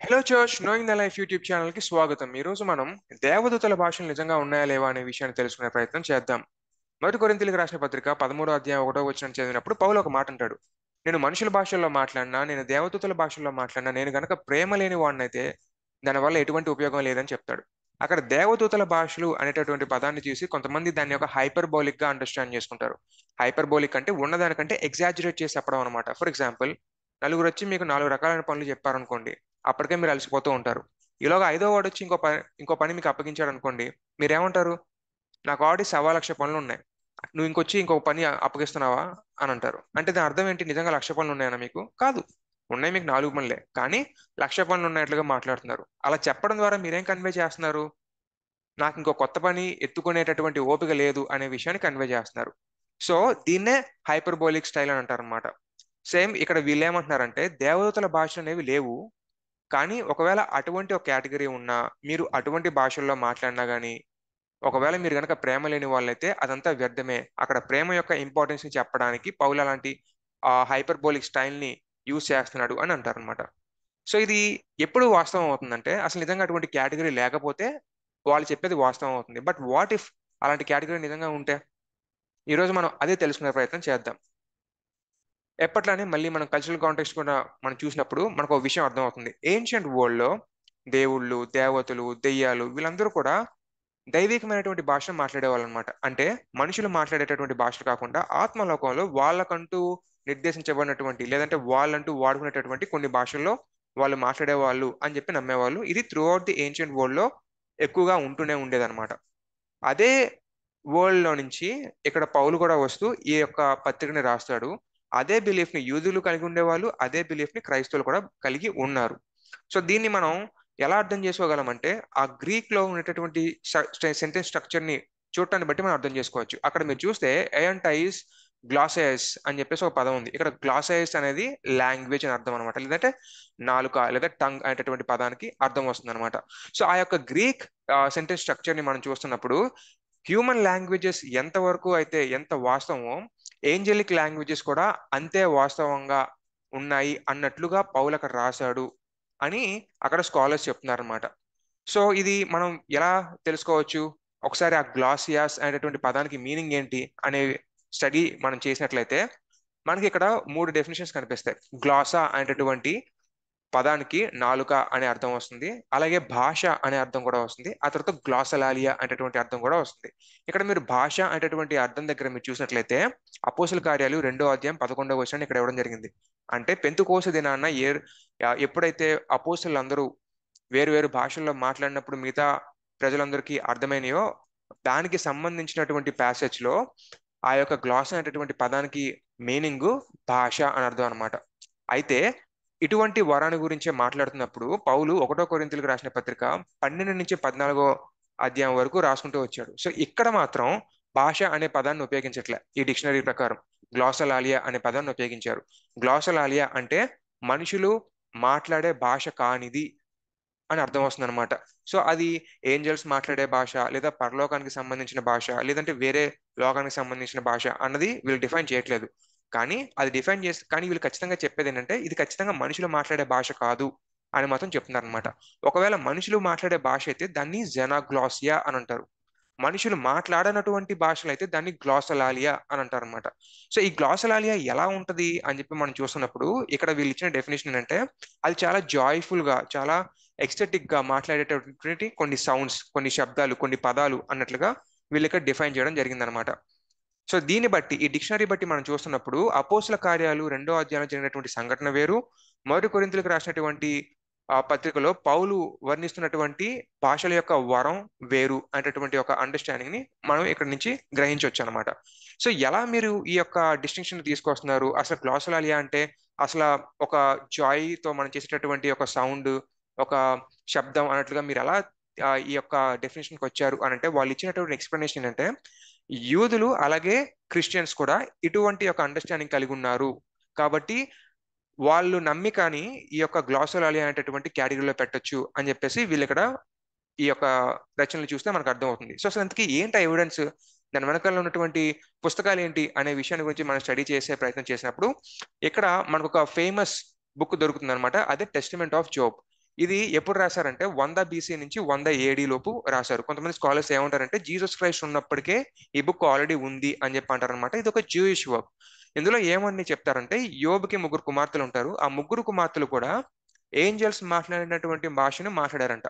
Hello జోష్ knowing the life YouTube ఛానల్కి స్వాగతం. ఈరోజు మనం దేవదూతల భాషలు నిజంగా ఉన్నాయా లేవా అనే విషయాన్ని తెలుసుకునే ప్రయత్నం చేద్దాం. మొదటి కొరింథీయులకు రాసిన పత్రిక 13వ అధ్యాయం 1వ వచనం చదివినప్పుడు పౌలు ఒక మాట అంటాడు. నేను మనుషుల భాషల్లో మాట్లాడినా, నేను దేవదూతల భాషల్లో మాట్లాడినా, నేను గనక ప్రేమ లేని వాడినైతే దానివల్ల ఎటువంటి ఉపయోగం లేదని చెప్తాడు. అక్కడ దేవదూతల భాషలు అనేటటువంటి పదాన్ని చూసి కొంతమంది దాన్ని ఒక హైపర్బోలిక్ గా అండర్స్టాండ్ చేసుకుంటారు. హైపర్బోలిక్ అంటే ఉన్నదానికంటే ఎగ్జాజరేట్ చేసి చెప్పడం అనమాట. ఫర్ ఎగ్జాంపుల్, నలుగురు వచ్చి మీకు 4 రకాలైన పనులు చెప్పారనుకోండి, అప్పటికే మీరు అలసిపోతూ ఉంటారు. ఈలోగా ఐదో వాడు వచ్చి ఇంకో పని మీకు అప్పగించాడు అనుకోండి, మీరేమంటారు? నాకు ఆల్రెడీ 1,00,000 పనులు ఉన్నాయి, నువ్వు ఇంకొచ్చి ఇంకొక పని అప్పగిస్తున్నావా అని అంటారు. అంటే దాని అర్థం ఏంటి? నిజంగా 1,00,000 పనులు ఉన్నాయన్నా మీకు? కాదు, ఉన్నాయి మీకు 4 పనులే, కానీ 1,00,000 పనులు ఉన్నట్లుగా మాట్లాడుతున్నారు. అలా చెప్పడం ద్వారా మీరేం కన్వే చేస్తున్నారు? నాకు ఇంకో కొత్త పని ఎత్తుకునేటటువంటి ఓపిక లేదు అనే విషయాన్ని కన్వే చేస్తున్నారు. సో దీన్నే హైపర్బోలిక్ స్టైల్ అని అంటారు అనమాట. సేమ్ ఇక్కడ వీళ్ళు ఏమంటున్నారంటే దేవదూతల భాషలు అనేవి లేవు, కానీ ఒకవేళ అటువంటి ఒక కేటగిరీ ఉన్నా, మీరు అటువంటి భాషల్లో మాట్లాడినా గానీ, ఒకవేళ మీరు గనక ప్రేమ లేని వాళ్ళైతే అదంతా వ్యర్థమే. అక్కడ ప్రేమ యొక్క ఇంపార్టెన్స్ ని చెప్పడానికి పౌలు అలాంటి హైపర్బోలిక్ స్టైల్ ని యూజ్ చేస్తున్నాడు అని అంటారనమాట. సో ఇది ఎప్పుడు వాస్తవం అవుతుందంటే, అసలు నిజంగా అటువంటి కేటగిరీ లేకపోతే వాళ్ళు చెప్పేది వాస్తవం అవుతుంది. బట్ వాట్ ఇఫ్ అలాంటి కేటగిరీ నిజంగా ఉంటే? ఈ రోజు మనం అదే తెలుసుకునే ప్రయత్నం చేద్దాం. ఎప్పట్లానే మళ్ళీ మనం కల్చరల్ కాంటెక్స్ట్ కూడా మనం చూసినప్పుడు మనకు ఒక విషయం అర్థమవుతుంది. ఏన్షియంట్ వరల్డ్ లో దేవుళ్ళు, దేవతలు, దెయ్యాలు వీళ్ళందరూ కూడా దైవికమైనటువంటి భాషను మాట్లాడేవాళ్ళు అనమాట. అంటే మనుషులు మాట్లాడేటటువంటి భాషలు కాకుండా ఆత్మలోకంలో వాళ్ళకంటూ నిర్దేశించబడినటువంటి, లేదంటే వాళ్ళంటూ వాడుకునేటటువంటి కొన్ని భాషల్లో వాళ్ళు మాట్లాడేవాళ్ళు అని చెప్పి నమ్మేవాళ్ళు. ఇది through out the ancient world లో ఎక్కువగా ఉంటూనే ఉండేదన్నమాట. అదే వరల్డ్ లో నుంచి ఇక్కడ పౌలు కూడా వస్తూ ఈ యొక్క పత్రికని రాస్తాడు. అదే బిలీఫ్ ని యూదులు కలిగి ఉండేవాళ్ళు, అదే బిలీఫ్ ని క్రైస్తవులు కూడా కలిగి ఉన్నారు. సో దీన్ని మనం ఎలా అర్థం చేసుకోగలమంటే, ఆ గ్రీక్ లో ఉన్నటువంటి సెంటెన్స్ స్ట్రక్చర్ ని చూడటాన్ని బట్టి మనం అర్థం చేసుకోవచ్చు. అక్కడ మీరు చూస్తే ఎయంటైస్ గ్లాసెస్ అని చెప్పేసి ఒక పదం ఉంది. ఇక్కడ గ్లాసెస్ అనేది లాంగ్వేజ్ అని అర్థం అనమాట, లేదంటే నాలుక లేదా టంగ్ అనేటటువంటి పదానికి అర్థం వస్తుంది అనమాట. సో ఆ యొక్క గ్రీక్ సెంటెన్స్ స్ట్రక్చర్ ని మనం చూస్తున్నప్పుడు హ్యూమన్ లాంగ్వేజెస్ ఎంతవరకు అయితే ఎంత వాస్తవమో, ఏంజలిక్ లాంగ్వేజెస్ కూడా అంతే వాస్తవంగా ఉన్నాయి అన్నట్లుగా పౌలు అక్కడ రాశాడు అని అక్కడ స్కాలర్స్ చెప్తున్నారు అనమాట. సో ఇది మనం ఎలా తెలుసుకోవచ్చు? ఒకసారి ఆ గ్లాసియాస్ అనేటటువంటి పదానికి మీనింగ్ ఏంటి అనే స్టడీ మనం చేసినట్లయితే మనకి ఇక్కడ 3 డెఫినేషన్స్ కనిపిస్తాయి. గ్లాసా అనేటటువంటి పదానికి నాలుక అనే అర్థం వస్తుంది, అలాగే భాష అనే అర్థం కూడా వస్తుంది, ఆ తర్వాత గ్లాసలాలియా అనేటటువంటి అర్థం కూడా వస్తుంది. ఇక్కడ మీరు భాష అనేటటువంటి అర్థం దగ్గర మీరు చూసినట్లయితే అపోస్తుల కార్యాలు 2వ అధ్యాయం 11వ వచనాన్ని ఇక్కడ ఇవ్వడం జరిగింది. అంటే పెంతుకోస దినాన ఎప్పుడైతే అపోస్తులందరూ వేరు వేరు భాషల్లో మాట్లాడినప్పుడు మిగతా ప్రజలందరికీ అర్థమైనయో, దానికి సంబంధించినటువంటి ప్యాసేజ్ లో ఆ యొక్క గ్లాస్ అనేటటువంటి పదానికి మీనింగ్ భాష అని అర్థం అనమాట. అయితే ఇటువంటి వరాన్ని గురించే మాట్లాడుతున్నప్పుడు పౌలు 1 కొరింథీయులకు రాసిన పత్రిక 12 నుంచి 14 అధ్యాయం వరకు రాసుకుంటూ వచ్చాడు. సో ఇక్కడ మాత్రం భాష అనే పదాన్ని ఉపయోగించట్లే. ఈ డిక్షనరీ ప్రకారం గ్లాసలాలియా అనే పదాన్ని ఉపయోగించారు. గ్లాసలాలియా అంటే మనుషులు మాట్లాడే భాష కానిది అని అర్థం వస్తుంది అనమాట. సో అది ఏంజల్స్ మాట్లాడే భాష, లేదా పరలోకానికి సంబంధించిన భాష, లేదంటే వేరే లోకానికి సంబంధించిన భాష అన్నది వీళ్ళు డిఫైన్ చేయట్లేదు. కానీ అది డిఫైన్ చేసి, కానీ వీళ్ళు ఖచ్చితంగా చెప్పేది ఏంటంటే ఇది ఖచ్చితంగా మనుషులు మాట్లాడే భాష కాదు అని మాత్రం చెప్తున్నారు అనమాట. ఒకవేళ మనుషులు మాట్లాడే భాష అయితే దాన్ని జెనాగ్లాసియా అని అంటారు. మనుషులు మాట్లాడనటువంటి భాషలు అయితే దాన్ని గ్లాసలాలియా అని అంటారు అనమాట. సో ఈ గ్లాసలాలియా ఎలా ఉంటది అని చెప్పి మనం చూస్తున్నప్పుడు ఇక్కడ వీళ్ళు ఇచ్చిన డెఫినేషన్ ఏంటంటే, అది చాలా జాయ్ఫుల్ గా, చాలా ఎక్స్టెటిక్ గా మాట్లాడేటటువంటి కొన్ని సౌండ్స్, కొన్ని శబ్దాలు, కొన్ని పదాలు అన్నట్లుగా వీళ్ళు ఇక్కడ డిఫైన్ చేయడం జరిగిందనమాట. సో దీన్ని బట్టి, ఈ డిక్షనరీ బట్టి మనం చూస్తున్నప్పుడు అపోస్తుల కార్యాలు 2వ అధ్యాయంలో జరిగినటువంటి సంఘటన వేరు, మొదటి కొరింథీయులకు రాసినటువంటి ఆ పత్రికలో పౌలు వర్ణిస్తున్నటువంటి భాషల యొక్క వరం వేరు అనేటటువంటి ఒక అండర్స్టాండింగ్ ని మనం ఇక్కడ నుంచి గ్రహించవచ్చు అనమాట. సో ఎలా మీరు ఈ యొక్క డిస్టింక్షన్ తీసుకొస్తున్నారు? అసలు గ్లాసలాలియా అంటే అసలు ఒక జాయ్ తో మనం చేసేటటువంటి ఒక సౌండ్, ఒక శబ్దం అన్నట్లుగా మీరు ఎలా ఈ యొక్క డెఫినేషన్కి వచ్చారు అని అంటే, వాళ్ళు ఇచ్చినటువంటి ఎక్స్ప్లెనేషన్ ఏంటంటే, యూదులు అలాగే క్రిస్టియన్స్ కూడా ఇటువంటి ఒక అండర్స్టాండింగ్ కలిగి ఉన్నారు కాబట్టి వాళ్ళు నమ్మి కానీ ఈ యొక్క గ్లాసోలాలియా అనేటటువంటి కేటగిరీలో పెట్టొచ్చు అని చెప్పేసి వీళ్ళు ఇక్కడ ఈ యొక్క రచనలు చూస్తే మనకు అర్థమవుతుంది. సో అసలు ఇంతకీ ఏంటి ఎవిడెన్స్, దాని వెనకాల ఉన్నటువంటి పుస్తకాలు ఏంటి అనే విషయాన్ని గురించి మనం స్టడీ చేసే ప్రయత్నం చేసినప్పుడు ఇక్కడ మనకు ఒక ఫేమస్ బుక్ దొరుకుతుంది అనమాట. అదే టెస్టిమెంట్ ఆఫ్ జోబ్. ఇది ఎప్పుడు రాశారంటే 100 బీసీ నుంచి 100 ఏడీ లోపు రాశారు. కొంతమంది స్కాలర్స్ ఏమంటారంటే జీసస్ క్రైస్ట్ ఉన్నప్పటికే ఈ బుక్ ఆల్రెడీ ఉంది అని చెప్పి అంటారనమాట. ఇది ఒక జూయిష్ వర్క్. ఇందులో ఏమని చెప్తారంటే యోబుకి ముగ్గురు కుమార్తెలు ఉంటారు. ఆ ముగ్గురు కుమార్తెలు కూడా ఏంజల్స్ మాట్లాడినటువంటి భాషను మాట్లాడారంట.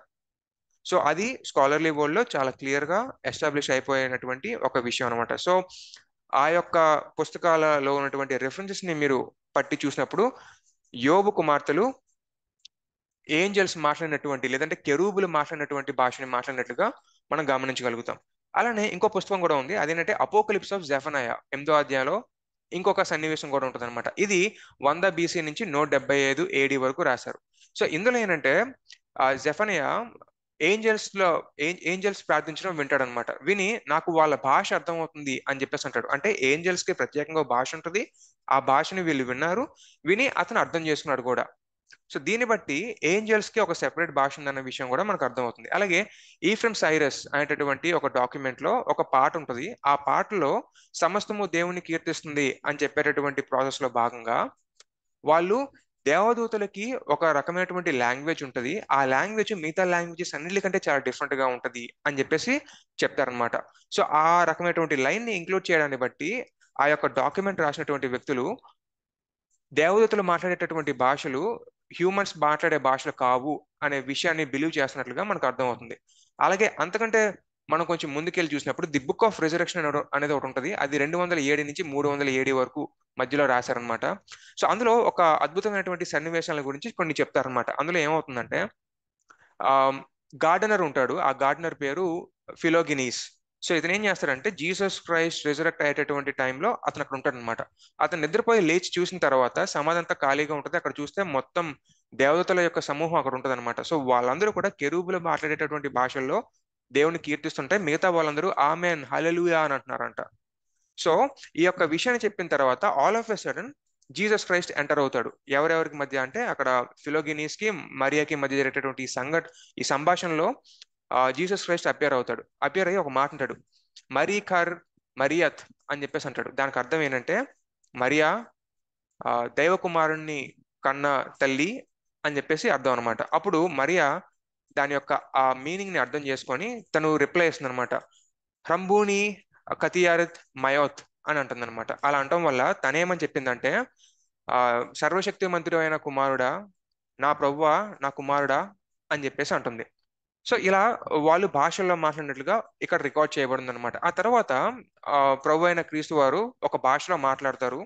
సో అది స్కాలర్లీ వరల్డ్ లో చాలా క్లియర్ గా ఎస్టాబ్లిష్ అయిపోయినటువంటి ఒక విషయం అనమాట. సో ఆ యొక్క పుస్తకాలలో ఉన్నటువంటి రెఫరెన్సెస్ ని మీరు పట్టి చూసినప్పుడు యోబు కుమార్తెలు ఏంజల్స్ మాట్లాడినటువంటి లేదంటే కెరూబులు మాట్లాడినటువంటి భాషని మాట్లాడినట్లుగా మనం గమనించగలుగుతాం. అలానే ఇంకో పుస్తకం కూడా ఉంది. అదేంటంటే అపోకలిప్స్ ఆఫ్ జెఫనయా 8వ అధ్యాయంలో ఇంకొక సన్నివేశం కూడా ఉంటుంది అనమాట. ఇది 100 బీసీ నుంచి 175 ఏడి వరకు రాశారు. సో ఇందులో ఏంటంటే జెఫనయా ఏంజల్స్ ప్రార్థించడం వింటాడనమాట. విని నాకు వాళ్ళ భాష అర్థమవుతుంది అని చెప్పేసి అంటాడు. అంటే ఏంజల్స్ కి ప్రత్యేకంగా ఒక భాష ఉంటుంది. ఆ భాషని వీళ్ళు విన్నారు, విని అతను అర్థం చేసుకున్నాడు కూడా. సో దీన్ని బట్టి ఏంజల్స్ కి ఒక సెపరేట్ భాష ఉందన్న విషయం కూడా మనకు అర్థమవుతుంది. అలాగే ఈఫ్రమ్ సైరస్ అనేటటువంటి ఒక డాక్యుమెంట్ లో ఒక పాట ఉంటుంది. ఆ పాటలో సమస్తము దేవుని కీర్తిస్తుంది అని చెప్పేటటువంటి ప్రాసెస్ లో భాగంగా వాళ్ళు దేవదూతలకి ఒక రకమైనటువంటి లాంగ్వేజ్ ఉంటుంది. ఆ లాంగ్వేజ్ మిగతా లాంగ్వేజెస్ అన్నిటికంటే చాలా డిఫరెంట్ గా ఉంటది అని చెప్పేసి చెప్తారనమాట. సో ఆ రకమైనటువంటి లైన్ ని ఇంక్లూడ్ చేయడాన్ని బట్టి ఆ యొక్క డాక్యుమెంట్ రాసినటువంటి వ్యక్తులు దేవదూతలు మాట్లాడేటటువంటి భాషలు హ్యూమన్స్ మాట్లాడే భాషలు కావు అనే విషయాన్ని బిలీవ్ చేస్తున్నట్లుగా మనకు అర్థమవుతుంది. అలాగే అంతకంటే మనం కొంచెం ముందుకెళ్ళి చూసినప్పుడు ది బుక్ ఆఫ్ రిజరెక్షన్ అనేది ఒకటి ఉంటుంది. అది 207 నుంచి 307 వరకు మధ్యలో రాశారనమాట. సో అందులో ఒక అద్భుతమైనటువంటి సన్నివేశాల గురించి కొన్ని చెప్తారనమాట. అందులో ఏమవుతుందంటే ఆ గార్డెనర్ ఉంటాడు. ఆ గార్డెనర్ పేరు ఫిలోగినీస్. సో ఇతను ఏం చేస్తాడంటే జీసస్ క్రైస్ట్ రిజరెక్ట్ అయ్యేటటువంటి టైంలో అతను అక్కడ ఉంటాడు అనమాట. అతను నిద్రపోయి లేచి చూసిన తర్వాత సమాధి అంతా ఖాళీగా ఉంటుంది. అక్కడ చూస్తే మొత్తం దేవతల యొక్క సమూహం అక్కడ ఉంటుంది అనమాట. సో వాళ్ళందరూ కూడా కెరూబులు మాట్లాడేటటువంటి భాషల్లో దేవుని కీర్తిస్తుంటే మిగతా వాళ్ళందరూ ఆమెన్ హల్లెలూయా అని అంటున్నారంట. సో ఈ యొక్క విషయాన్ని చెప్పిన తర్వాత all of a sudden Jesus Christ enter అవుతాడు. ఎవరెవరికి మధ్య అంటే అక్కడ ఫిలోగినీస్ కి మరియాకి మధ్య జరిగేటటువంటి ఈ సంభాషణలో జీసస్ క్రైస్ట్ అపియర్ అవుతాడు. అపియర్ అయ్యి ఒక మాట అంటాడు, మరీ ఖర్ మరియత్ అని చెప్పేసి అంటాడు. దానికి అర్థం ఏంటంటే మరియా దైవకుమారుణ్ణి కన్న తల్లి అని చెప్పేసి అర్థం అనమాట. అప్పుడు మరియా దాని యొక్క ఆ మీనింగ్ ని అర్థం చేసుకొని తను రిప్లై ఇస్తుంది అనమాట, హ్రంబూని కతియారత్ మయోత్ అని అంటుందన్నమాట. అలా అనటం వల్ల తనేమని చెప్పిందంటే సర్వశక్తి మంత్రి అయిన కుమారుడా, నా ప్రభువా, నా కుమారుడా అని చెప్పేసి అంటుంది. సో ఇలా వాళ్ళు భాషల్లో మాట్లాడినట్లుగా ఇక్కడ రికార్డ్ చేయబడింది అనమాట. ఆ తర్వాత ప్రభు అయిన క్రీస్తు వారు ఒక భాషలో మాట్లాడతారు.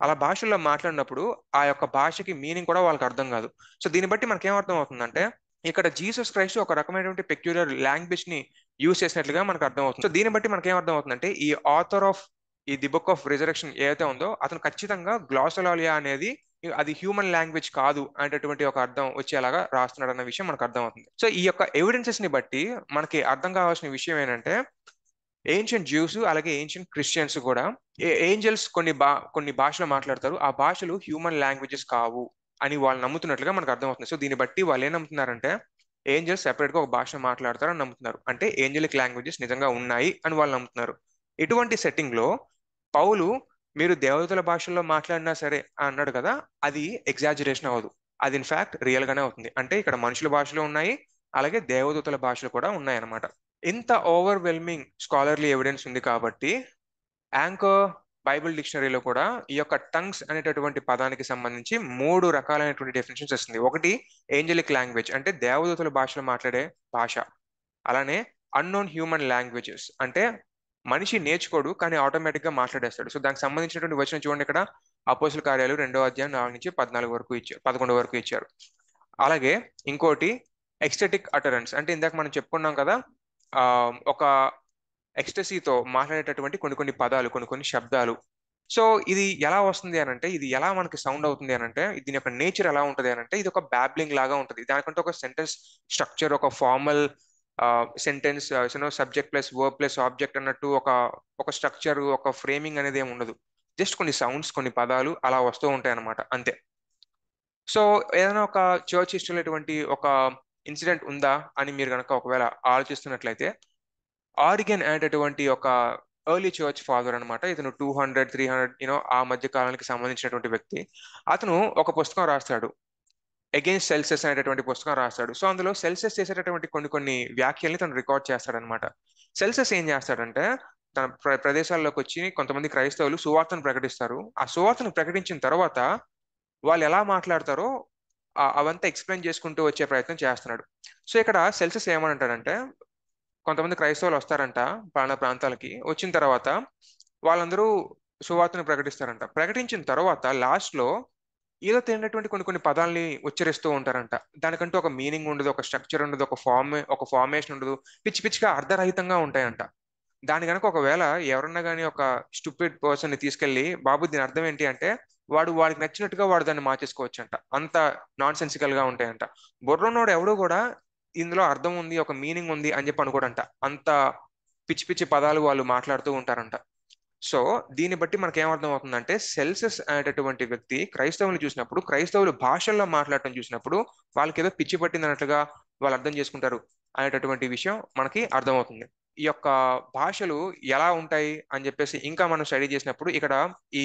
అలా భాషల్లో మాట్లాడినప్పుడు ఆ యొక్క భాషకి మీనింగ్ కూడా వాళ్ళకి అర్థం కాదు. సో దీన్ని బట్టి మనకి ఏమర్థం అవుతుందంటే ఇక్కడ జీసస్ క్రైస్ట్ ఒక రకమైనటువంటి పెక్యులర్ లాంగ్వేజ్ ని యూజ్ చేసినట్లుగా మనకు అర్థం అవుతుంది. సో దీన్ని బట్టి మనకి ఏమర్థం అవుతుందంటే ఈ author of the book of resurrection ఏదైతే ఉందో అతను ఖచ్చితంగా గ్లాసలాలియా అనేది అది హ్యూమన్ లాంగ్వేజ్ కాదు అనేటటువంటి ఒక అర్థం వచ్చేలాగా రాస్తున్నాడు అన్న విషయం మనకు అర్థం అవుతుంది. సో ఈ యొక్క ఎవిడెన్సెస్ ని బట్టి మనకి అర్థం కావాల్సిన విషయం ఏంటంటే ఏన్షియంట్ జ్యూస్ అలాగే ఏన్షియంట్ క్రిస్టియన్స్ కూడా ఏంజల్స్ కొన్ని భాషలు మాట్లాడతారు. ఆ భాషలు హ్యూమన్ లాంగ్వేజెస్ కావు అని వాళ్ళు నమ్ముతున్నట్లుగా మనకు అర్థమవుతుంది. సో దీన్ని బట్టి వాళ్ళు ఏం నమ్ముతున్నారంటే ఏంజల్స్ సెపరేట్ గా ఒక భాష మాట్లాడతారని నమ్ముతున్నారు. అంటే ఏంజలిక్ లాంగ్వేజెస్ నిజంగా ఉన్నాయి అని వాళ్ళు నమ్ముతున్నారు. ఇటువంటి సెట్టింగ్ లో పౌలు మీరు దేవతల భాషల్లో మాట్లాడినా సరే అన్నాడు కదా, అది ఎగ్జాజరేషన్ అవ్వదు. అది ఇన్ఫాక్ట్ రియల్ గానే అవుతుంది. అంటే ఇక్కడ మనుషుల భాషలు ఉన్నాయి, అలాగే దేవదూతల భాషలు కూడా ఉన్నాయి అన్నమాట. ఇంత ఓవర్వెల్మింగ్ స్కాలర్లీ ఎవిడెన్స్ ఉంది కాబట్టి యాంకర్ బైబిల్ డిక్షనరీలో కూడా ఈ యొక్క టంగ్స్ అనేటటువంటి పదానికి సంబంధించి 3 రకాలైనటువంటి డెఫినేషన్స్ వస్తుంది. ఒకటి ఏంజలిక్ లాంగ్వేజ్ అంటే దేవదూతల భాషలో మాట్లాడే భాష. అలానే అన్నోన్ హ్యూమన్ లాంగ్వేజెస్ అంటే మనిషి నేర్చుకోడు కానీ ఆటోమేటిక్ గా మాట్లాడేస్తాడు. సో దానికి సంబంధించినటువంటి వచనం చూడండి, ఇక్కడ అపోస్తుల కార్యాలు 2వ అధ్యాయం 4 నుంచి 14 వరకు ఇచ్చారు, 11 వరకు ఇచ్చారు. అలాగే ఇంకోటి ఎక్స్టెటిక్ అటరెన్స్ అంటే ఇందాక మనం చెప్పుకున్నాం కదా, ఒక ఎక్స్టసీతో మాట్లాడేటటువంటి కొన్ని పదాలు, కొన్ని శబ్దాలు. సో ఇది ఎలా వస్తుంది అని అంటే, ఇది ఎలా మనకి సౌండ్ అవుతుంది అని అంటే, దీని యొక్క నేచర్ ఎలా ఉంటుంది అని అంటే, ఇది ఒక బ్యాబ్లింగ్ లాగా ఉంటుంది. దానికంటే ఒక సెంటెన్స్ స్ట్రక్చర్, ఒక formal sentence subject plus verb plus object అన్నట్టు ఒక స్ట్రక్చర్, ఒక ఫ్రేమింగ్ అనేది ఏమి ఉండదు. జస్ట్ కొన్ని సౌండ్స్, కొన్ని పదాలు అలా వస్తూ ఉంటాయి అన్నమాట, అంతే. సో ఏదైనా ఒక చర్చ్ హిస్టరీలో ఇటువంటి ఒక ఇన్సిడెంట్ ఉందా అని మీరు కనుక ఒకవేళ ఆలోచిస్తున్నట్లయితే, ఆరిగన్ అనేటటువంటి ఒక ఎర్లీ చర్చ్ ఫాదర్ అనమాట. ఇతను 200, 300 ఆ మధ్య కాలానికి సంబంధించినటువంటి వ్యక్తి. అతను ఒక పుస్తకం రాస్తాడు. అగెయిన్స్ట్ సెల్సియస్ అనేటటువంటి పుస్తకం రాస్తాడు. సో అందులో సెల్సియస్ చేసేటటువంటి కొన్ని కొన్ని వ్యాఖ్యల్ని తను రికార్డ్ చేస్తాడనమాట. సెల్సియస్ ఏం చేస్తాడంటే తన ప్రదేశాల్లోకి వచ్చి కొంతమంది క్రైస్తవులు సువార్తను ప్రకటిస్తారు. ఆ సువార్తను ప్రకటించిన తర్వాత వాళ్ళు ఎలా మాట్లాడతారో అవంతా ఎక్స్ప్లెయిన్ చేసుకుంటూ వచ్చే ప్రయత్నం చేస్తున్నాడు. సో ఇక్కడ సెల్సియస్ ఏమంటాడంటే కొంతమంది క్రైస్తవులు వస్తారంట పలానా ప్రాంతాలకి. వచ్చిన తర్వాత వాళ్ళందరూ సువార్తను ప్రకటిస్తారంట. ప్రకటించిన తర్వాత లాస్ట్ లో ఏదో తెలియనటువంటి కొన్ని కొన్ని పదాల్ని ఉచ్చరిస్తూ ఉంటారంట. దానికంటూ ఒక మీనింగ్ ఉండదు, ఒక స్ట్రక్చర్ ఉండదు, ఒక ఫార్మేషన్ ఉండదు. పిచ్చి పిచ్చిగా అర్ధరహితంగా ఉంటాయంట. దాని కనుక ఒకవేళ ఎవరన్నా కానీ ఒక స్టూపిడ్ పర్సన్ ని తీసుకెళ్లి బాబు దీని అర్థం ఏంటి అంటే వాడికి నచ్చినట్టుగా వాడు దాన్ని మార్చేసుకోవచ్చంట. అంత నాన్ సెన్సికల్ గా ఉంటాయంట. బుర్రన్నోడు ఎవడు కూడా ఇందులో అర్థం ఉంది, ఒక మీనింగ్ ఉంది అని చెప్పి అనుకోడంట. అంత పిచ్చి పిచ్చి పదాలు వాళ్ళు మాట్లాడుతూ ఉంటారంట. సో దీన్ని బట్టి మనకి ఏమర్థం అవుతుందంటే సెల్సియస్ అనేటటువంటి వ్యక్తి క్రైస్తవుని చూసినప్పుడు, క్రైస్తవులు భాషల్లో మాట్లాడటం చూసినప్పుడు వాళ్ళకి ఏదో పిచ్చి పట్టింది అన్నట్లుగా వాళ్ళు అర్థం చేసుకుంటారు అనేటటువంటి విషయం మనకి అర్థమవుతుంది. ఈ యొక్క భాషలు ఎలా ఉంటాయి అని చెప్పేసి ఇంకా మనం స్టడీ చేసినప్పుడు ఇక్కడ ఈ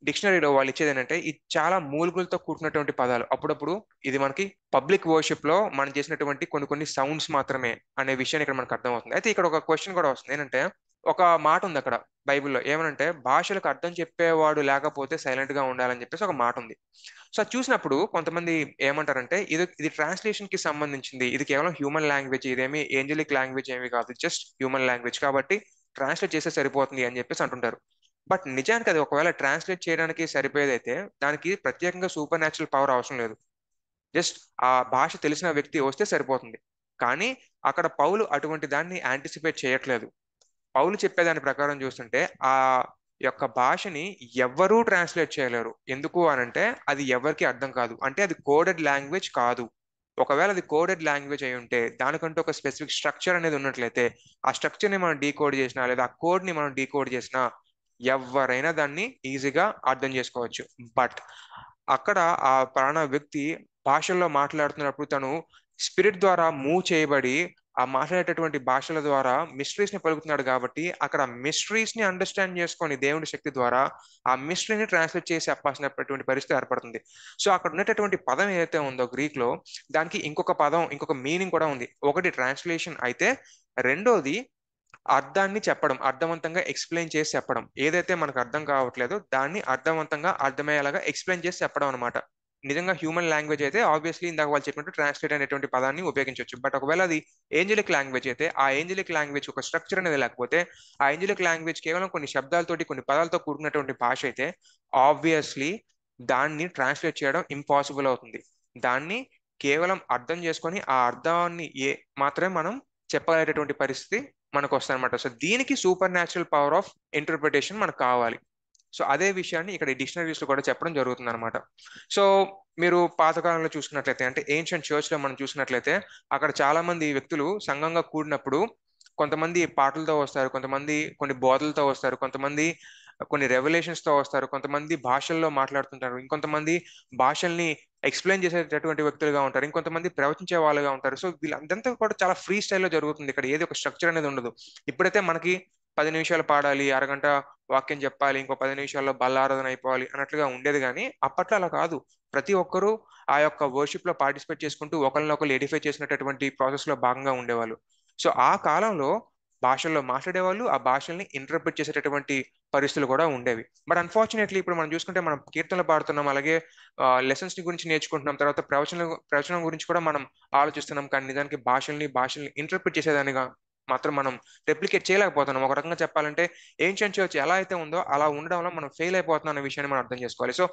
డిక్షనరీలో వాళ్ళు ఇచ్చేది ఏంటంటే ఇది చాలా మూలుగులతో కూడుకున్నటువంటి పదాలు. అప్పుడప్పుడు ఇది మనకి పబ్లిక్ వర్షిప్ లో మనం చేసినటువంటి కొన్ని కొన్ని సౌండ్స్ మాత్రమే అనే విషయాన్ని ఇక్కడ మనకు అర్థమవుతుంది. అయితే ఇక్కడ ఒక క్వశ్చన్ కూడా వస్తుంది ఏంటంటే ఒక మాట ఉంది అక్కడ బైబిల్లో ఏమనంటే భాషలకు అర్థం చెప్పేవాడు లేకపోతే సైలెంట్ గా ఉండాలని చెప్పేసి ఒక మాట ఉంది. సో అది చూసినప్పుడు కొంతమంది ఏమంటారంటే ఇది ట్రాన్స్లేషన్ కి సంబంధించింది, ఇది కేవలం హ్యూమన్ లాంగ్వేజ్, ఇదేమి ఏంజలిక్ లాంగ్వేజ్ ఏమి కాదు, జస్ట్ హ్యూమన్ లాంగ్వేజ్ కాబట్టి ట్రాన్స్లేట్ చేస్తే సరిపోతుంది అని చెప్పేసి అంటుంటారు. బట్ నిజానికి అది ఒకవేళ ట్రాన్స్లేట్ చేయడానికి సరిపోయేదైతే దానికి ప్రత్యేకంగా సూపర్ న్యాచురల్ పవర్ అవసరం లేదు. జస్ట్ ఆ భాష తెలిసిన వ్యక్తి వస్తే సరిపోతుంది. కానీ అక్కడ పౌలు అటువంటి దాన్ని యాంటిసిపేట్ చేయట్లేదు. పౌలు చెప్పేదాని ప్రకారం చూస్తుంటే ఆ యొక్క భాషని ఎవ్వరూ ట్రాన్స్లేట్ చేయలేరు. ఎందుకు అనంటే అది ఎవరికి అర్థం కాదు. అంటే అది కోడెడ్ లాంగ్వేజ్ కాదు. ఒకవేళ అది కోడెడ్ లాంగ్వేజ్ అయి ఉంటే దానికంటూ ఒక స్పెసిఫిక్ స్ట్రక్చర్ అనేది ఉన్నట్లయితే ఆ స్ట్రక్చర్ ని మనం డీకోడ్ చేసినా లేదా ఆ కోడ్ ని మనం డీకోడ్ చేసినా ఎవరైనా దాన్ని ఈజీగా అర్థం చేసుకోవచ్చు. బట్ అక్కడ ఆ ప్రాణ వ్యక్తి భాషల్లో మాట్లాడుతున్నప్పుడు తను స్పిరిట్ ద్వారా మూవ్ చేయబడి ఆ మాట్లాడేటటువంటి భాషల ద్వారా మిస్టరీస్ ని పలుకుతున్నాడు కాబట్టి అక్కడ మిస్టరీస్ ని అండర్స్టాండ్ చేసుకొని దేవుడి శక్తి ద్వారా ఆ మిస్టరీని ట్రాన్స్లేట్ చేసి చెప్పాల్సినటువంటి పరిస్థితి ఏర్పడుతుంది. సో అక్కడ ఉన్నటువంటి పదం ఏదైతే ఉందో గ్రీక్ లో దానికి ఇంకొక పదం, ఇంకొక మీనింగ్ కూడా ఉంది. ఒకటి ట్రాన్స్లేషన్ అయితే రెండోది అర్థాన్ని చెప్పడం, అర్థవంతంగా ఎక్స్ప్లెయిన్ చేసి చెప్పడం. ఏదైతే మనకు అర్థం కావట్లేదో దాన్ని అర్థవంతంగా అర్థమయ్యేలాగా ఎక్స్ప్లెయిన్ చేసి చెప్పడం అనమాట. నిజంగా హ్యూమన్ లాంగ్వేజ్ అయితే ఆబ్వియస్లీ ఇందాక వాళ్ళు చెప్పినట్టు ట్రాన్స్లేట్ అనేటువంటి పదాన్ని ఉపయోగించవచ్చు. బట్ ఒకవేళ అది ఏంజలిక్ లాంగ్వేజ్ అయితే ఆ ఏంజలిక్ లాంగ్వేజ్ ఒక స్ట్రక్చర్ అనేది లేకపోతే ఆ ఏంజలిక్ లాంగ్వేజ్ కేవలం కొన్ని శబ్దాలతోటి కొన్ని పదాలతో కూడుకున్నటువంటి భాష అయితే ఆబ్వియస్లీ దాన్ని ట్రాన్స్లేట్ చేయడం ఇంపాసిబుల్ అవుతుంది. దాన్ని కేవలం అర్థం చేసుకొని ఆ అర్థాన్ని మాత్రమే మనం చెప్పగలిగేటటువంటి పరిస్థితి మనకు వస్తుంది అనమాట. సో దీనికి super natural power of interpretation మనకు కావాలి. సో అదే విషయాన్ని ఇక్కడ డిక్షనరీస్ లో కూడా చెప్పడం జరుగుతుంది అనమాట. సో మీరు పాతకాలంలో చూసుకున్నట్లయితే అంటే ఏన్షియంట్ చర్చ్ లో మనం చూసినట్లయితే అక్కడ చాలా మంది వ్యక్తులు సంఘంగా కూడినప్పుడు కొంతమంది పాటలతో వస్తారు, కొంతమంది కొన్ని బోధలతో వస్తారు, కొంతమంది కొన్ని రెవల్యూషన్స్ తో వస్తారు, కొంతమంది భాషల్లో మాట్లాడుతుంటారు, ఇంకొంతమంది భాషల్ని ఎక్స్ప్లెయిన్ చేసేటటువంటి వ్యక్తులుగా ఉంటారు, ఇంకొంతమంది ప్రవచించే వాళ్ళుగా ఉంటారు. సో వీళ్ళంతా కూడా చాలా ఫ్రీ స్టైల్లో జరుగుతుంది. ఇక్కడ ఏది ఒక స్ట్రక్చర్ అనేది ఉండదు. ఇప్పుడైతే మనకి 10 నిమిషాలు పాడాలి, అరగంట వాక్యం చెప్పాలి, ఇంకో 10 నిమిషాల్లో బల్లారాధన అయిపోవాలి అన్నట్లుగా ఉండేది. కానీ అప్పట్లో అలా కాదు. ప్రతి ఒక్కరూ ఆ యొక్క వర్షిప్ లో పార్టిసిపేట్ చేసుకుంటూ ఒకరినొకరు ఎడిఫై చేసినటువంటి ప్రాసెస్ లో భాగంగా ఉండేవాళ్ళు. సో ఆ కాలంలో భాషల్లో మాట్లాడేవాళ్ళు, ఆ భాషల్ని ఇంటర్ప్రిట్ చేసేటటువంటి పరిస్థితులు కూడా ఉండేవి. బట్ అన్ఫార్చునేట్లీ ఇప్పుడు మనం చూసుకుంటే మనం కీర్తనలు పాడుతున్నాం, అలాగే లెసన్స్ గురించి నేర్చుకుంటున్నాం, తర్వాత ప్రవచనం గురించి కూడా మనం ఆలోచిస్తున్నాం. కానీ నిజానికి భాషల్ని ఇంటర్ప్రిట్ చేసేదానిగా మాత్రం మనం రెప్లికేట్ చేయలేకపోతున్నాం. ఒక రకంగా చెప్పాలంటే ఏన్షియంట్ చర్చ్ ఎలా అయితే ఉందో అలా ఉండడంలో మనం ఫెయిల్ అయిపోతున్నాం అనే విషయాన్ని మనం అర్థం చేసుకోవాలి. సో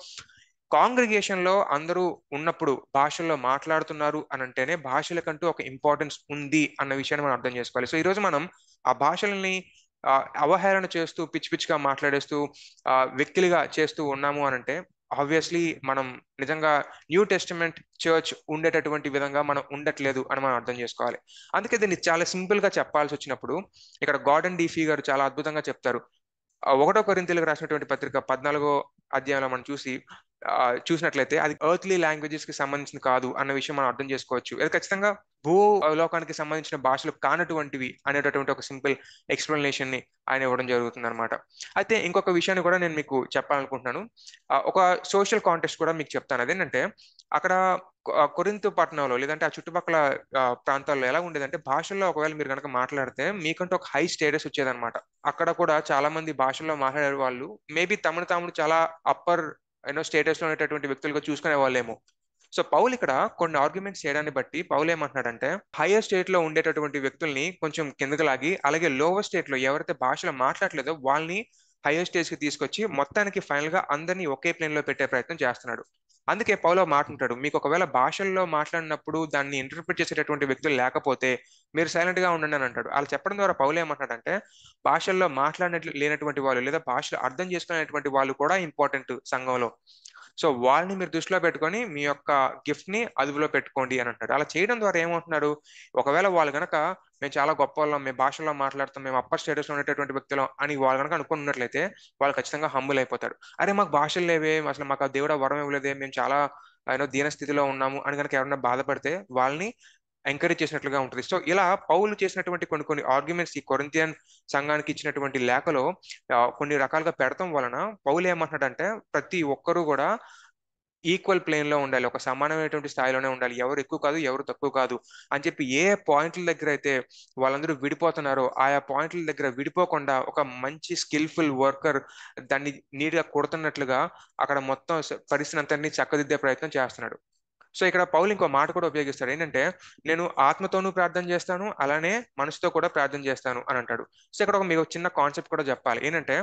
కాంగ్రిగేషన్ లో అందరూ ఉన్నప్పుడు భాషల్లో మాట్లాడుతున్నారు అని అంటేనే భాషలకంటూ ఒక ఇంపార్టెన్స్ ఉంది అన్న విషయాన్ని మనం అర్థం చేసుకోవాలి. సో ఈ రోజు మనం ఆ భాషల్ని అవహేళన చేస్తూ పిచ్చి పిచ్చిగా మాట్లాడేస్తూ వ్యక్తులుగా చేస్తూ ఉన్నాము అని అంటే ఆబ్వియస్లీ మనం నిజంగా న్యూ టెస్టిమెంట్ చర్చ్ ఉండేటటువంటి విధంగా మనం ఉండట్లేదు అని మనం అర్థం చేసుకోవాలి. అందుకే దీన్ని చాలా సింపుల్ గా చెప్పాల్సి వచ్చినప్పుడు ఇక్కడ గార్డెన్ డీఫీ గారు చాలా అద్భుతంగా చెప్తారు. 1 కొరింథీయులకు రాసినటువంటి పత్రిక 14వ అధ్యాయంలో మనం చూసినట్లయితే అది ఎర్త్లీ లాంగ్వేజెస్ కి సంబంధించింది కాదు అన్న విషయం మనం అర్థం చేసుకోవచ్చు. అది ఖచ్చితంగా భూ లోకానికి సంబంధించిన భాషలు కానటువంటివి అనేటటువంటి ఒక సింపుల్ ఎక్స్ప్లెనేషన్ ని ఆయన ఇవ్వడం జరుగుతుంది అనమాట. అయితే ఇంకొక విషయాన్ని కూడా నేను మీకు చెప్పాలనుకుంటున్నాను. ఒక సోషల్ కాంటెక్స్ట్ కూడా మీకు చెప్తాను. అదేంటంటే అక్కడ కొరింథు పట్టణంలో లేదంటే ఆ చుట్టుపక్కల ప్రాంతాల్లో ఎలా ఉండేదంటే భాషల్లో ఒకవేళ మీరు కనుక మాట్లాడితే మీకంటూ ఒక హై స్టేటస్ వచ్చేదన్నమాట. అక్కడ కూడా చాలా మంది భాషల్లో మాట్లాడే వాళ్ళు మేబీ తమను తాము చాలా అప్పర్ స్టేటస్ లో ఉండేటటువంటి వ్యక్తులుగా చూసుకునే వాళ్ళేమో. సో పౌలు ఇక్కడ కొన్ని ఆర్గ్యుమెంట్స్ చేయడాన్ని బట్టి పౌలు ఏమంటున్నాడంటే హైయర్ స్టేట్ లో ఉండేటటువంటి వ్యక్తుల్ని కొంచెం కిందకి లాగి, అలాగే లోవర్ స్టేట్ లో ఎవరైతే భాషలో మాట్లాడలేదో వాళ్ళని హైయర్ స్టేజ్ కి తీసుకొచ్చి మొత్తానికి ఫైనల్ గా అందరినీ ఒకే ప్లేన్ లో పెట్టే ప్రయత్నం చేస్తున్నాడు. అందుకే పౌలో మాట ఉంటాడు, మీకు ఒకవేళ భాషల్లో మాట్లాడినప్పుడు దాన్ని ఇంటర్ప్రిట్ చేసేటటువంటి వ్యక్తులు లేకపోతే మీరు సైలెంట్ గా ఉండండి అని అంటాడు. అలా చెప్పడం ద్వారా పౌలు ఏమంటాడంటే భాషల్లో మాట్లాడినట్లు లేనటువంటి వాళ్ళు లేదా భాషలు అర్థం చేసుకునేటువంటి వాళ్ళు కూడా ఇంపార్టెంట్ సంఘంలో. సో వాళ్ళని మీరు దృష్టిలో పెట్టుకొని మీ యొక్క గిఫ్ట్ ని అదుపులో పెట్టుకోండి అని అంటాడు. అలా చేయడం ద్వారా ఏమంటున్నారు, ఒకవేళ వాళ్ళు గనక మేము చాలా గొప్ప వాళ్ళం, మేము భాషల్లో మాట్లాడతాం, మేము అప్పర్ స్టేటస్ లో ఉండేటటువంటి వ్యక్తులం అని వాళ్ళు కనుక అనుకున్నట్లయితే వాళ్ళు ఖచ్చితంగా హంబుల్ అయిపోతారు. అరే మాకు భాషలు లేవే, అసలు మాకు ఆ దేవుడు ఆ వరం ఇవ్వలేదే, మేము చాలా దీన స్థితిలో ఉన్నాము అని కనుక ఎవరైనా బాధపడితే వాళ్ళని ఎంకరేజ్ చేసినట్లుగా ఉంటుంది. సో ఇలా పౌలు చేసినటువంటి కొన్ని కొన్ని ఆర్గ్యుమెంట్స్ ఈ కొరింథియన్ సంఘానికి ఇచ్చినటువంటి లేఖలో కొన్ని రకాలుగా పెడతాం వలన పౌలు ఏమంటున్నాడంటే ప్రతి ఒక్కరూ కూడా ఈక్వల్ ప్లేన్ లో ఉండాలి, ఒక సమానమైనటువంటి స్థాయిలోనే ఉండాలి, ఎవరు ఎక్కువ కాదు ఎవరు తక్కువ కాదు అని చెప్పి ఏ పాయింట్ల దగ్గర అయితే వాళ్ళందరూ విడిపోతున్నారో ఆయా పాయింట్ల దగ్గర విడిపోకుండా ఒక మంచి స్కిల్ఫుల్ వర్కర్ దాన్ని నీట్ గా కొడుతున్నట్లుగా అక్కడ మొత్తం పరిస్థితి అంతటినీ చక్కదిద్దే ప్రయత్నం చేస్తున్నాడు. సో ఇక్కడ పౌలు ఇంకో మాట కూడా ఉపయోగిస్తాడు, ఏంటంటే నేను ఆత్మతోనూ ప్రార్థన చేస్తాను అలానే మనసుతో కూడా ప్రార్థన చేస్తాను అని అంటాడు. సో ఇక్కడ ఒక మీకు చిన్న కాన్సెప్ట్ కూడా చెప్పాలి, ఏంటంటే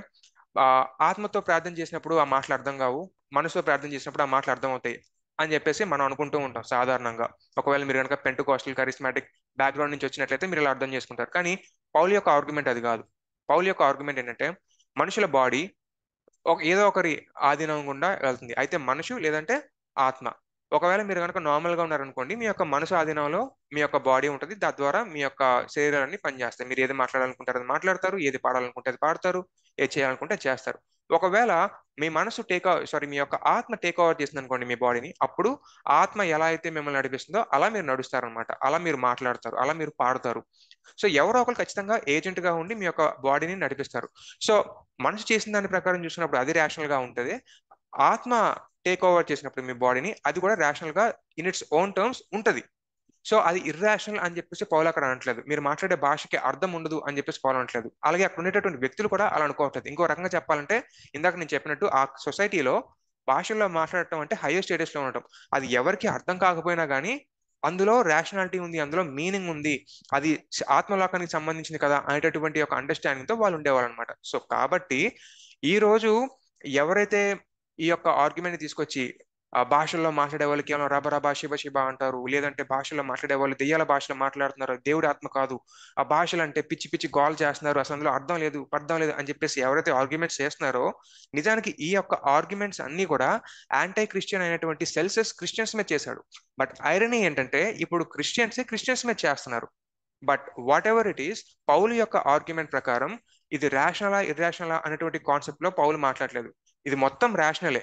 ఆ ఆత్మతో ప్రార్థన చేసినప్పుడు ఆ మాటలు అర్థం కావు, మనసుతో ప్రార్థన చేసినప్పుడు ఆ మాటలు అర్థం అవుతాయి అని చెప్పేసి మనం అనుకుంటూ ఉంటాం సాధారణంగా. ఒకవేళ మీరు కనుక పెంటకోస్టల్ కరిస్మాటిక్ బ్యాక్గ్రౌండ్ నుంచి వచ్చినట్లయితే మీరు ఇలా అర్థం చేసుకుంటారు. కానీ పౌలు యొక్క ఆర్గ్యుమెంట్ అది కాదు. పౌలు యొక్క ఆర్గ్యుమెంట్ ఏంటంటే మనుషుల బాడీ ఏదో ఒకరి ఆధీనం గుండా వెళ్తుంది, అయితే మనుషు లేదంటే ఆత్మ. ఒకవేళ మీరు కనుక నార్మల్ గా ఉన్నారనుకోండి, మీ యొక్క మనసు ఆధీనంలో మీ యొక్క బాడీ ఉంటుంది, తద్వారా మీ యొక్క శరీరాన్ని పనిచేస్తాయి. మీరు ఏది మాట్లాడాలనుకుంటారో అది మాట్లాడతారు, ఏది పాడాలనుకుంటే అది పాడతారు, ఏది చేయాలనుకుంటే అది చేస్తారు. ఒకవేళ మీ మనసు మీ యొక్క ఆత్మ టేక్ ఓవర్ చేసింది అనుకోండి మీ బాడీని, అప్పుడు ఆత్మ ఎలా అయితే మిమ్మల్ని నడిపిస్తుందో అలా మీరు నడుస్తారనమాట, అలా మీరు మాట్లాడతారు, అలా మీరు పాడతారు. సో ఎవరో ఒకరు ఖచ్చితంగా ఏజెంట్ గా ఉండి మీ యొక్క బాడీని నడిపిస్తారు. సో మనసు చేసిన దాని ప్రకారం చూసినప్పుడు అది రేషనల్ గా ఉంటది, ఆత్మ టేక్ ఓవర్ చేసినప్పుడు మీ బాడీని అది కూడా రేషనల్ గా ఇన్ ఇట్స్ ఓన్ టర్మ్స్ ఉంటది. సో అది ఇర్రాషనల్ అని చెప్పేసి పౌలు అక్కడ అనట్లేదు, మీరు మాట్లాడే భాషకి అర్థం ఉండదు అని చెప్పేసి పౌలు అనట్లేదు. అలాగే అక్కడ ఉండేటటువంటి వ్యక్తులు కూడా అలా అనుకోవట్లేదు. ఇంకో రకంగా చెప్పాలంటే ఇందాక నేను చెప్పినట్టు ఆ సొసైటీలో భాషల్లో మాట్లాడటం అంటే హైయర్ స్టేటస్ లో ఉండటం. అది ఎవరికి అర్థం కాకపోయినా కానీ అందులో రేషనాలిటీ ఉంది, అందులో మీనింగ్ ఉంది, అది ఆత్మలోకానికి సంబంధించింది కదా అనేటటువంటి ఒక అండర్స్టాండింగ్ తో వాళ్ళు ఉండేవాళ్ళు అనమాట. సో కాబట్టి ఈ రోజు ఎవరైతే ఈ యొక్క ఆర్గ్యుమెంట్ తీసుకొచ్చి ఆ భాషల్లో మాట్లాడే వాళ్ళు కేవలం రబరబా శివ శివ అంటారు, లేదంటే భాషలో మాట్లాడే వాళ్ళు దెయ్యాల భాషలో మాట్లాడుతున్నారు, దేవుడి ఆత్మ కాదు, ఆ భాషలు అంటే పిచ్చి పిచ్చి గోల్ చేస్తున్నారు, అసలు అందులో అర్థం లేదు అర్థం లేదు అని చెప్పేసి ఎవరైతే ఆర్గ్యుమెంట్స్ చేస్తున్నారో, నిజానికి ఈ యొక్క ఆర్గ్యుమెంట్స్ అన్ని కూడా యాంటై క్రిస్టియన్ అయినటువంటి సెల్సెస్ క్రిస్టియన్స్ మీద చేశాడు. బట్ ఐరనీ ఏంటంటే ఇప్పుడు క్రిస్టియన్స్ మీద చేస్తున్నారు. But whatever it is, Paul యొక్క ఆర్గ్యుమెంట్ ప్రకారం ఇది రేషనలా ఇర్రేషనలా అనేటువంటి కాన్సెప్ట్ లో పౌలు మాట్లాడలేదు. ఇది మొత్తం రేషనలే,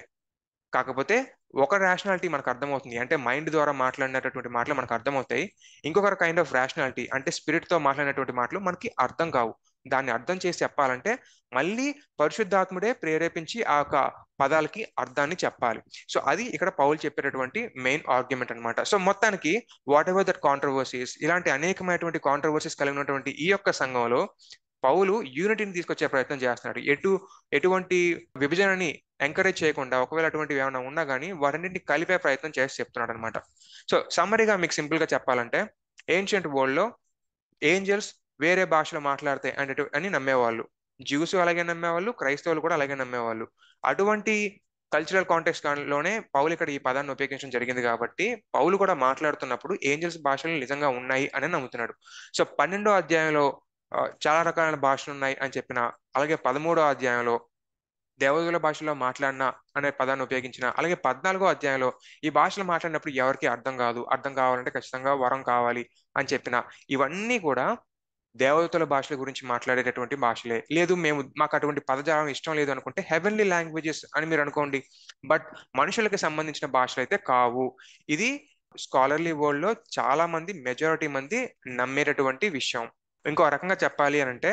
కాకపోతే ఒక రేషనాలిటీ మనకు అర్థమవుతుంది, అంటే మైండ్ ద్వారా మాట్లాడినటువంటి మాటలు మనకు అర్థమవుతాయి. ఇంకొక కైండ్ ఆఫ్ రేషనాలిటీ అంటే స్పిరిట్ తో మాట్లాడినటువంటి మాటలు మనకి అర్థం కావు. దాన్ని అర్థం చేసి చెప్పాలంటే మళ్ళీ పరిశుద్ధాత్ముడే ప్రేరేపించి ఆ యొక్క పదాలకి అర్థాన్ని చెప్పాలి. సో అది ఇక్కడ పౌలు చెప్పేటటువంటి మెయిన్ ఆర్గ్యుమెంట్ అన్నమాట. సో మొత్తానికి వాట్ ఎవర్ దట్ కాంట్రవర్సీస్, ఇలాంటి అనేకమైనటువంటి కాంట్రవర్సీస్ కలిగినటువంటి ఈ యొక్క సంఘంలో పౌలు యూనిటీని తీసుకొచ్చే ప్రయత్నం చేస్తున్నాడు. ఎటువంటి విభజనని ఎంకరేజ్ చేయకుండా, ఒకవేళ అటువంటివి ఏమైనా ఉన్నా కానీ వాటన్నింటిని కలిపే ప్రయత్నం చేసి చెప్తున్నాడు అనమాట. సో సమ్మరీగా మీకు సింపుల్ గా చెప్పాలంటే ఏన్షియంట్ వరల్డ్ లో ఏంజల్స్ వేరే భాషలో మాట్లాడతాయి అని నమ్మేవాళ్ళు. జ్యూస్ అలాగే నమ్మేవాళ్ళు, క్రైస్తవులు కూడా అలాగే నమ్మేవాళ్ళు. అటువంటి కల్చరల్ కాంటెక్స్ట్ లోనే పౌలు ఇక్కడ ఈ పదాన్ని ఉపయోగించడం జరిగింది కాబట్టి పౌలు కూడా మాట్లాడుతున్నప్పుడు ఏంజల్స్ భాషలు నిజంగా ఉన్నాయి అని నమ్ముతున్నాడు. సో 12వ అధ్యాయంలో చాలా రకాలైన భాషలు ఉన్నాయి అని చెప్పిన, అలాగే 13వ అధ్యాయంలో దేవదూల భాషలో మాట్లాడిన అనే పదాన్ని ఉపయోగించిన, అలాగే 14వ అధ్యాయంలో ఈ భాషలు మాట్లాడినప్పుడు ఎవరికి అర్థం కాదు, అర్థం కావాలంటే ఖచ్చితంగా వరం కావాలి అని చెప్పిన, ఇవన్నీ కూడా దేవదూతల భాషల గురించి మాట్లాడేటటువంటి భాషలే. లేదు మాకు అటువంటి పదజాలం ఇష్టం లేదు అనుకుంటే హెవెన్లీ లాంగ్వేజెస్ అని మీరు అనుకోండి, బట్ మనుషులకి సంబంధించిన భాషలు అయితే కావు. ఇది స్కాలర్లీ వరల్డ్ లో చాలా మంది, మెజారిటీ మంది నమ్మేటటువంటి విషయం. ఇంకో రకంగా చెప్పాలి అని అంటే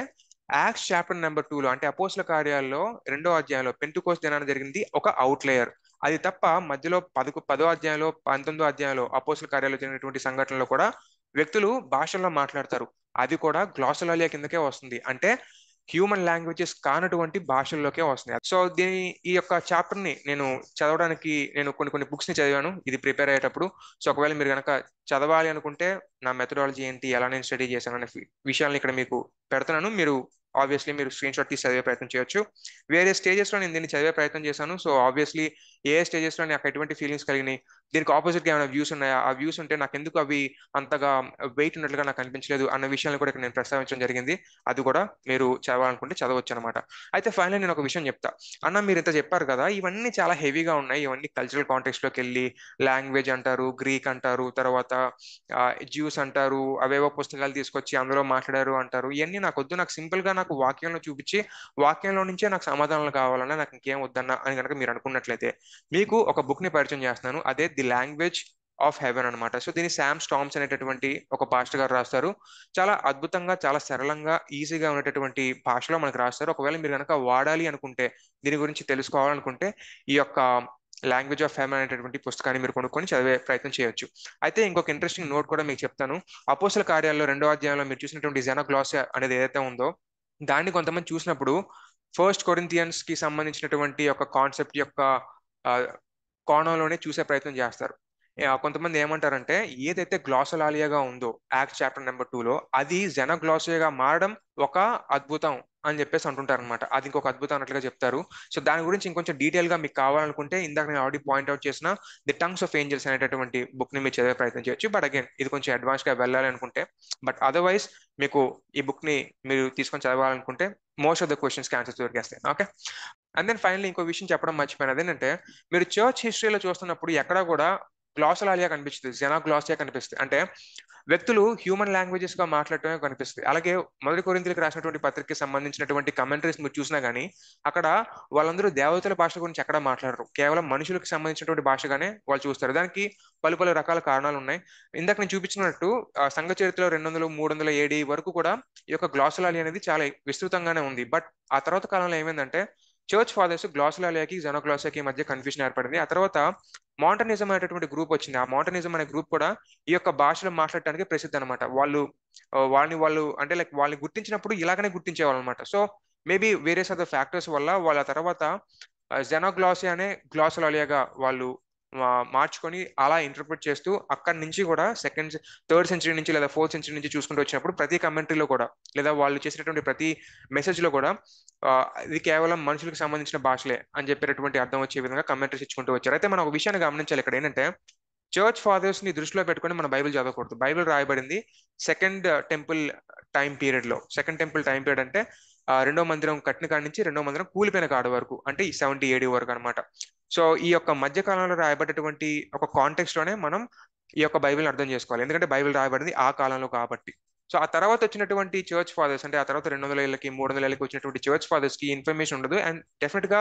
యాక్ట్స్ చాప్టర్ నెంబర్ 2 లో అంటే అపోస్తల కార్యాల్లో 2వ అధ్యాయంలో పెంటుకోస్ దినాన జరిగింది ఒక అవుట్లేయర్. అది తప్ప మధ్యలో 10వ అధ్యాయంలో 19వ అధ్యాయంలో అపోస్తుల కార్యాలు జరిగినటువంటి సంఘటనలో కూడా వ్యక్తులు భాషల్లో మాట్లాడతారు. అది కూడా గ్లాసోలాలియా కిందకే వస్తుంది. అంటే హ్యూమన్ లాంగ్వేజెస్ కానటువంటి భాషల్లోకే వస్తున్నాయి. సో ఈ యొక్క చాప్టర్ ని నేను చదవడానికి నేను కొన్ని బుక్స్ ని చదివాను ఇది ప్రిపేర్ అయ్యేటప్పుడు. సో ఒకవేళ మీరు కనుక చదవాలి అనుకుంటే నా మెథడాలజీ ఏంటి, ఎలా నేను స్టడీ చేశాను అనే విషయాలను ఇక్కడ మీకు పెడుతున్నాను. మీరు ఆబ్వియస్లీ మీరు స్క్రీన్ షాట్ తీసి చదివే ప్రయత్నం చేయొచ్చు. వేరే స్టేజెస్ లో నేను దీన్ని చదివే ప్రయత్నం చేశాను. సో ఆబ్వియస్లీ ఏ స్టేజెస్ లో నాకు ఎటువంటి ఫీలింగ్స్ కలిగినాయి, దీనికి ఆపోజిట్ గా ఏమైనా వ్యూస్ ఉన్నాయా, ఆ వ్యూస్ ఉంటే నాకు ఎందుకు అవి అంతగా వెయిట్ ఉన్నట్లుగా నాకు అనిపించలేదు అన్న విషయాన్ని కూడా ఇక్కడ నేను ప్రస్తావించడం జరిగింది. అది కూడా మీరు చదవాలనుకుంటే చదవచ్చు అనమాట. అయితే ఫైనల్ నేను ఒక విషయం చెప్తా. అన్న మీరు ఇంత చెప్పారు కదా, ఇవన్నీ చాలా హెవీగా ఉన్నాయి, ఇవన్నీ కల్చరల్ కాంటెక్స్ట్ లోకి వెళ్ళి లాంగ్వేజ్ అంటారు, గ్రీక్ అంటారు, తర్వాత జ్యూస్ అంటారు, అవేవో పుస్తకాలు తీసుకొచ్చి అందులో మాట్లాడారు అంటారు. ఇవన్నీ నాకు వద్దు, నాకు సింపుల్ గా నాకు వాక్యంలో చూపించి వాక్యంలో నుంచే నాకు సమాధానాలు కావాలన్నా, నాకు ఇంకేం వద్దన్నా అని కనుక మీరు అనుకున్నట్లయితే మీకు ఒక బుక్ ని పరిచయం చేస్తున్నాను. అదే ది లాంగ్వేజ్ ఆఫ్ హెవెన్ అనమాట. సో దీన్ని శామ్ స్టామ్స్ అనేటటువంటి ఒక పాస్టర్ గారు రాస్తారు. చాలా అద్భుతంగా, చాలా సరళంగా, ఈజీగా ఉన్నటువంటి భాషలో మనకు రాస్తారు. ఒకవేళ మీరు కనుక వాడాలి అనుకుంటే, దీని గురించి తెలుసుకోవాలనుకుంటే ఈ యొక్క లాంగ్వేజ్ ఆఫ్ హెవెన్ అనేటటువంటి పుస్తకాన్ని మీరు కొనుక్కొని చదివే ప్రయత్నం చేయొచ్చు. అయితే ఇంకొక ఇంట్రెస్టింగ్ నోట్ కూడా మీకు చెప్తాను. అపోస్తల కార్యాల్లో 2వ అధ్యాయంలో మీరు చూసినటువంటి జెనోగ్లోసియా అనేది ఏదైతే ఉందో, దాన్ని కొంతమంది చూసినప్పుడు ఫస్ట్ కొరింథియన్స్ కి సంబంధించినటువంటి ఒక కాన్సెప్ట్ యొక్క ఆ, కోణంలోనే చూసే ప్రయత్నం చేస్తారు. కొంతమంది ఏమంటారంటే ఏదైతే గ్లాసోలాలియాగా ఉందో యాక్ట్ చాప్టర్ నెంబర్ 2లో, అది జెనోగ్లోసియాగా మారడం ఒక అద్భుతం అని చెప్పేసి అంటుంటారు అనమాట. అది ఇంకొక అద్భుతం అన్నట్లుగా చెప్తారు. సో దాని గురించి ఇంకొంచెం డీటెయిల్ గా మీకు కావాలనుకుంటే ఇందాక నేను ఆల్రెడీ పాయింట్అవుట్ చేసిన ది టంగ్స్ ఆఫ్ ఏంజల్స్ అనేటటువంటి బుక్ ని మీరు చదివే ప్రయత్నం చేయొచ్చు. బట్ అగైన్ ఇది కొంచెం అడ్వాన్స్ గా వెళ్ళాలి అనుకుంటే, బట్ అదర్వైజ్ మీకు ఈ బుక్ ని మీరు తీసుకొని చదవాలనుకుంటే మోస్ట్ ఆఫ్ ద క్వశ్చన్స్ కి ఆన్సర్స్ దొరికేస్తాయి. ఓకే. అండ్ దెన్ ఫైనల్లీ ఇంకో విషయం చెప్పడం మర్చిపోయినది అదేంటంటే, మీరు చర్చ్ హిస్టరీలో చూస్తున్నప్పుడు ఎక్కడా కూడా గ్లాసోలాలియా కనిపిస్తుంది, జెనోగ్లోసియా కనిపిస్తుంది. అంటే వ్యక్తులు హ్యూమన్ లాంగ్వేజెస్ గా మాట్లాడటమే కనిపిస్తుంది. అలాగే మొదటి కొరింథీయులకు రాసినటువంటి పత్రికకి సంబంధించినటువంటి కమెంటరీస్ మీరు చూసినా గానీ అక్కడ వాళ్ళందరూ దేవతల భాష గురించి ఎక్కడా మాట్లాడరు. కేవలం మనుషులకు సంబంధించినటువంటి భాషగానే వాళ్ళు చూస్తారు. దానికి పలు రకాల కారణాలు ఉన్నాయి. ఇందాక నేను చూపించినట్టు సంఘ చరిత్రలో 200, 300 ఏడి వరకు కూడా ఈ యొక్క గ్లాసోలాలియా అనేది చాలా విస్తృతంగానే ఉంది. బట్ ఆ తర్వాత కాలంలో ఏమైందంటే చర్చ్ ఫాదర్స్ గ్లాసోలాలియాకి జెనోగ్లోసియాకి మధ్య కన్ఫ్యూజన్ ఏర్పడింది. ఆ తర్వాత మాంటనిజం అనేటటువంటి గ్రూప్ వచ్చింది. ఆ మాంటనిజం అనే గ్రూప్ కూడా ఈ యొక్క భాషలో మాట్లాడటానికి ప్రసిద్ధి అనమాట. వాళ్ళు అంటే లైక్ వాళ్ళని గుర్తించినప్పుడు ఇలాగనే గుర్తించేవాళ్ళు అనమాట. So maybe various of the factors వల్ల వాళ్ళ తర్వాత జెనోగ్లోసియా అనే గ్లాసోలాలియాగా వాళ్ళు మార్చుకొని అలా ఇంటర్ప్రిట్ చేస్తూ అక్కడి నుంచి కూడా థర్డ్ సెంచరీ నుంచి లేదా 4th సెంచరీ నుంచి చూసుకుంటూ వచ్చినప్పుడు ప్రతి కమెంటరీలో కూడా లేదా వాళ్ళు చేసినటువంటి ప్రతి మెసేజ్ లో కూడా ఇది కేవలం మనుషులకు సంబంధించిన భాషలే అని చెప్పేటటువంటి అర్థం వచ్చే విధంగా కమెంటరీస్ ఇచ్చుకుంటూ వచ్చారు. అయితే మనం ఒక విషయాన్ని గమనించాలి ఇక్కడ ఏంటంటే, చర్చ్ ఫాదర్స్ ని దృష్టిలో పెట్టుకొని మన బైబిల్ చదవకూడదు. బైబిల్ రాయబడింది సెకండ్ టెంపుల్ టైం పీరియడ్ లో. సెకండ్ టెంపుల్ టైం పీరియడ్ అంటే రెండో మందిరం కట్టిన కాడి నుంచి రెండో మందిరం కూలిపోయిన కాడ వరకు, అంటే ఈ 70 AD వరకు అనమాట. సో ఈ యొక్క మధ్య కాలంలో రాయబడ్డటువంటి ఒక కాంటెక్స్ట్ లోనే మనం ఈ యొక్క బైబిల్ అర్థం చేసుకోవాలి. ఎందుకంటే బైబిల్ రాయబడింది ఆ కాలంలో కాబట్టి. సో ఆ తర్వాత వచ్చినటువంటి చర్చ్ ఫాదర్స్, అంటే ఆ తర్వాత 200 ఏళ్ళకి 300 ఏళ్ళకి వచ్చినటువంటి చర్చ్ ఫాదర్స్ కి ఇన్ఫర్మేషన్ ఉండదు. అండ్ డెఫినెట్ గా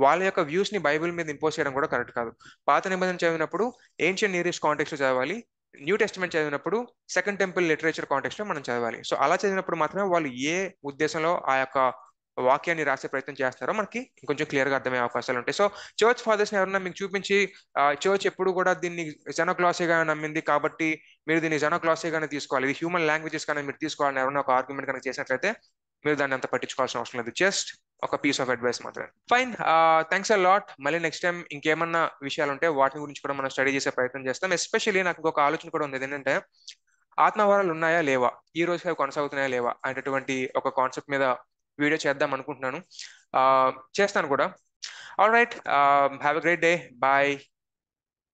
వాళ్ళ యొక్క వ్యూస్ ని బైబిల్ మీద ఇంపోజ్ చేయడం కూడా కరెక్ట్ కాదు. పాత నిబంధన చదివినప్పుడు ఏన్షియన్ నియర్ ఈస్ట్ కాంటెక్స్ట్ లో చదవాలి. న్యూ టెస్టిమెంట్ చదివినప్పుడు సెకండ్ టెంపుల్ లిటరేచర్ కాంటెక్స్ట్ లో మనం చదవాలి. సో అలా చదివినప్పుడు మాత్రమే వాళ్ళు ఏ ఉద్దేశంలో ఆ యొక్క వాక్యాన్ని రాసే ప్రయత్నం చేస్తారో మనకి ఇంకొంచెం క్లియర్ గా అర్థమయ్యే అవకాశాలు ఉంటాయి. సో చర్చ్ ఫాదర్స్ ఎవరన్నా మీకు చూపించి చర్చ్ ఎప్పుడు కూడా దీన్ని జెనోగ్లోసియాగా నమ్మింది కాబట్టి మీరు దీన్ని జెనోగ్లోసియాగానే తీసుకోవాలి, ఇది హ్యూమన్ లాంగ్వేజెస్ కానీ మీరు తీసుకోవాలని ఎవరైనా ఒక ఆర్గ్యుమెంట్ కనుక చేసినట్లయితే మీరు దాన్ని అంత పట్టించుకోవాల్సిన అవసరం లేదు. జస్ట్ ఒక పీస్ ఆఫ్ అడ్వైస్ మాత్రమే. Fine, thanks a lot. మళ్ళీ నెక్స్ట్ టైం ఇంకేమన్నా విషయాలు ఉంటే వాటి గురించి కూడా మనం స్టడీ చేసే ప్రయత్నం చేస్తాం. ఎస్పెషల్లీ నాకు ఇంకొక ఆలోచన కూడా ఉంది, ఏంటంటే ఆత్మవరాలు ఉన్నాయా లేవా, ఈ రోజు అవి కొనసాగుతున్నాయా లేవా అనేటటువంటి ఒక కాన్సెప్ట్ మీద వీడియో చేద్దాం అనుకుంటున్నాను. చేస్తాను కూడా. All right, have a great day. Bye.